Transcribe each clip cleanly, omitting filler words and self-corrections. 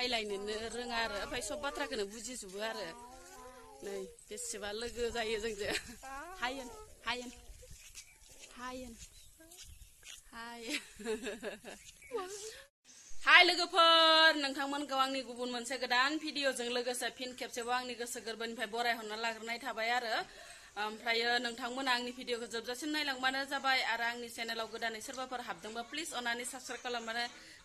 रायलायनोनो रोङा आरो ओमफ्राय सब बाथ्राखौनो बुजिजोबो आरो नै बेसेबा लोगो जायो जोंजों हायेन हायेन हायेन हायेन हाय लोगोफोर नोंथांमोनखौ आंनि गुबुन मोनसे गोदान भिडिअजों लोगोसे फिन खेबसेबाव आंनि गोसो गोरबोनिफ्राय बरायहरना लाग्रोनाय थाबाय आरो ओमफ्रायो नोंथांमोना आंनि भिडिअखौ जोबजासिम नायलांबानो जाबाय आरो आंनि चेनेलाव गोदानै सोरबाफोर हाबदोंबा प्लिज अननानै साबस्क्राइब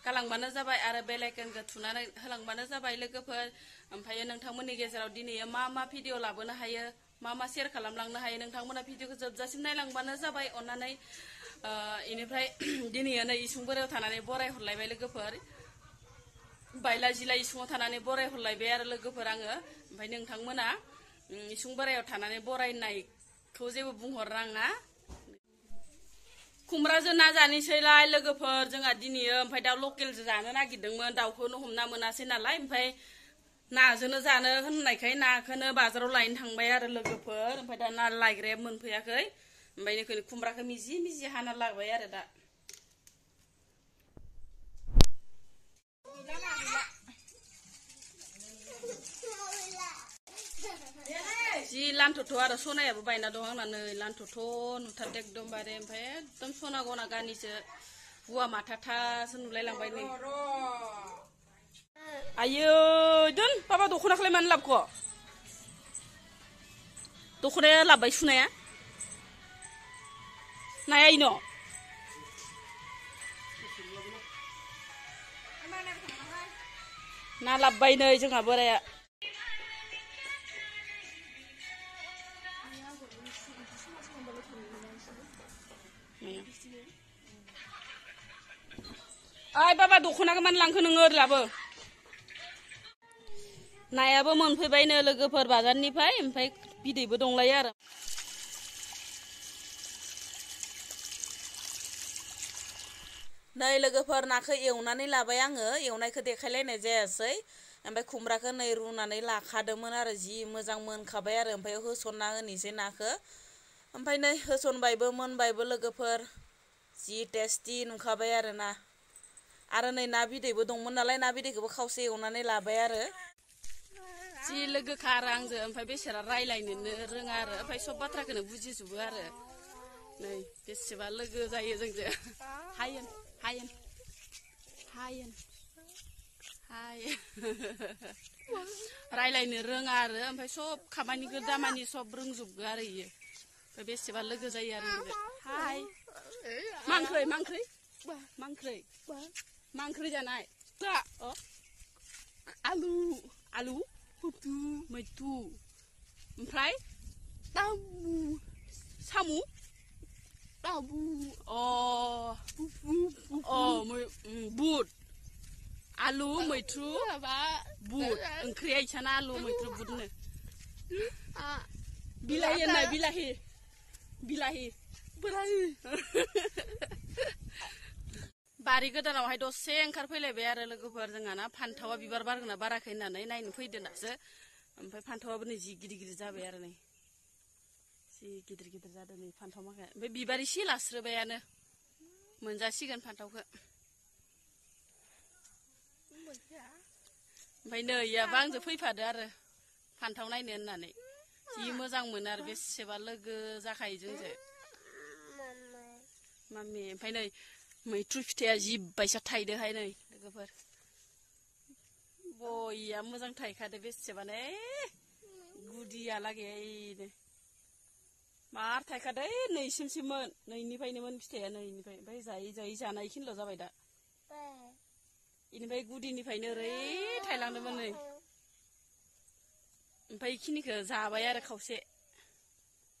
खालामबानो जाबाय आरो बेल आइकनखौ थुनानै होलांबानो जाबाय लोगोफोर ओमफ्रायो नोंथांमोननि गेजेराव दिनै मा भिडिअ लाबोनो हायो मा शेयार खालामलांनो हायो नोंथांमोना भिडिअखौ जोबजासिम नायलांबानो जाबाय अननानै इनिफ्राय दिनै नै इसुं बोरायाव थानानै बरायहरलायबाय लोगोफोर बायला जिला इसुङाव थानानै बरायहरलायबाय आरो लोगोफोर आङो ओमफ्राय नोंथांमोना इसुं बोरायाव थानानै बरायनायखौ जेबो बुंहरनो आंना खुमब्राजों ना जानोसैलाय लोगोफोर जोंहा दिनै ओमफ्राय दाउ लकेलजों जानो नागिरदोंमोन दाउखौनो हमना मोनासै नालाय ओमफ्राय नाजोंनो जानो होननायखाय नाखौनो बाजाराव लायनो थांबाय आरो लोगोफोर ओमफ्राय दा ना लायग्राया मोनफैयाखै ओमफ्राय नों खुमब्राखौ मिजि मिजि हाना लाबाय आरो दा जि लान्थ'थ' आरो सनायाबो बायना दं आंना नै लान्थ'थ' नुथारदो एकदमबारे ओमफ्राय एकदम सना गना गानिसो हौवा माथाथासो नुलायलांबाय नै आयै दोन बाबा दख'नाखौलाय मानो लाबोख' दख'नाया लाबबाय सुनाया नाया इनो ना लाबबाय नै जोंहा बोराया ओइ बाबा दख'नाखौ मानो लांखो नोङो ओरै लाबो नायाबो मोनफैबायनो लोगोफोर बाजारनिफ्राय ओमफ्राय बिदैबो दंलायो आरो नै लोगोफोर नाखौ एवनानै लाबाय आङो एवनायखौ देखायलायनाय जायासै ओमफ्राय खुमब्राखौ नै रुनानै लाखादोंमोन आरो जि मोजां मोनखाबाय आरो ओमफ्राय होसनना होनोसै नाखौ ओमफ्राय नै होसनबायबो मोनबायबो लोगोफोर जि टेस्टि नुखाबाय आरो नै ना बिदैबो दंमोन नालाय ना बिदैखौबो खावसे एवनानै लाबाय आरो जि लोगोखा आरो आंजों ओमफ्राय बेसेरा रायलायनोनो रोङा आरो ओमफ्राय सब बाथ्राखौनो बुजिजोबो आरो नै बेसेबा लोगो जायो जोंजों हायेन हायेन हायेन हायेन रायलायनो रोङा आरो ओमफ्राय सब खामानिखौ दामानि सब रोंजोबगो आरो इयो ओमफ्राय बेसेबा लोगो जायो आरो हाय मा ओंख्रै मा ओंख्रि जानाय आलु मैथ्रु ओमफ्राय सामु बुट आलु मैथ्रु बुट ओंख्रिया इसाना आलु मैथ्रु बुटनो बिलाहि होननाय बिलाहि बारि गोदानावहाय दसे ओंखारफैलायबाय आरो लोगोफोर जोंहाना फान्थावा बिबार बारगोना बाराखै होननानै नायनो फैदो दासो ओमफ्राय फान्थावाबो नै जि गिदिर गिदिर जाबाय आरो नै जि गिदिर गिदिर जादों नै फान्थाव माखाया ओमफ्राय बिबार एसे लास्रोबायानो मोनजासिगोन फान्थावखौ ओमफ्राय नै इयाबो आंजों फैफादो आरो फान्थाव नायनो होननानै जि मोजां मोनो आरो बेसेबा लोगो जाखायो जोंजों मामि ओमफ्राय नै मैथ्रु फिथाइया जि बायसा थायदोहाय नै लोगोफोर बया मोजां थायखादो बेसेबानो गुदियालागैनो मार थायखादो नैसिमसोमोन नैनिफ्रायनोमोन फिथाइया नैनिफ्राय ओमफ्राय जायै जानायखिनिल' जाबाय दा इनिफ्राय गुदिनिफ्रायनो ओरै थायलांदोंमोन नै ओमफ्राय इखिनिखौ जाबाय आरो खावसे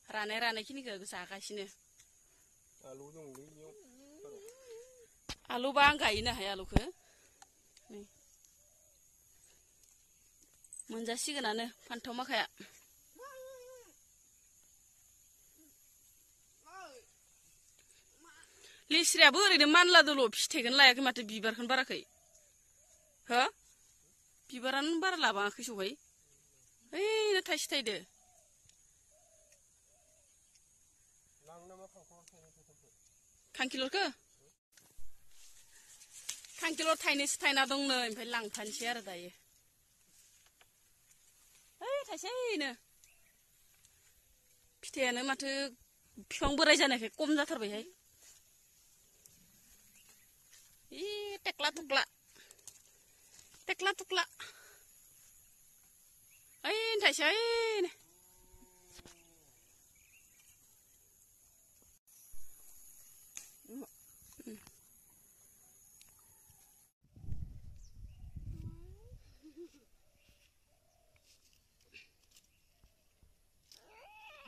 रानायखिनिखौ जागासिनो आलुबा आं गायनो हाया आलुखौ मोनजासिगोनानो फान्थाव माखाया लेस्रायाबो ओरैनो मानलादोल' फिथाइखौनो लायाखै माथो बिबारखौनो बाराखै हो बिबारानो बारा लाबाङाखै सबाय ओइ थाइसे थायदो खांखिलरखौ खांखिलर थाइनैसो थाइना दंनो ओमफ्राय लांफानोसै आरो दायो ओइ थाइसेनो फिथाइयानो माथो बिफां बोराय जानायखाय खम जाथारबायहाय इ टेक्ला टुक्ला ओइ थाइसे ओइनो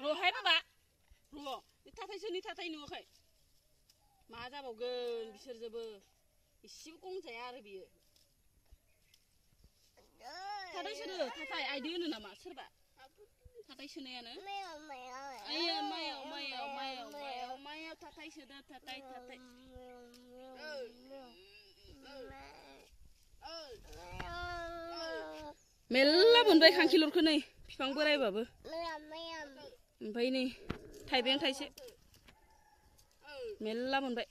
र'हाय बाबा र' थाथायसोनि थाथाय नुवाखै मा जाबावगोन बिसोरजोबो इसेबो गंजाया आरो बियो थाथायसोनो थाथाय आइदो होनो नामा सोरबा थाथायसोनायानो आइया मायाव थाथायसोदो थाथाय मेल्ला मोनबाय खांखिलरखौ नै बिफां बोरायबाबो ओमफ्राय नै थाइबें थाइसे मेल्ला मोनबाय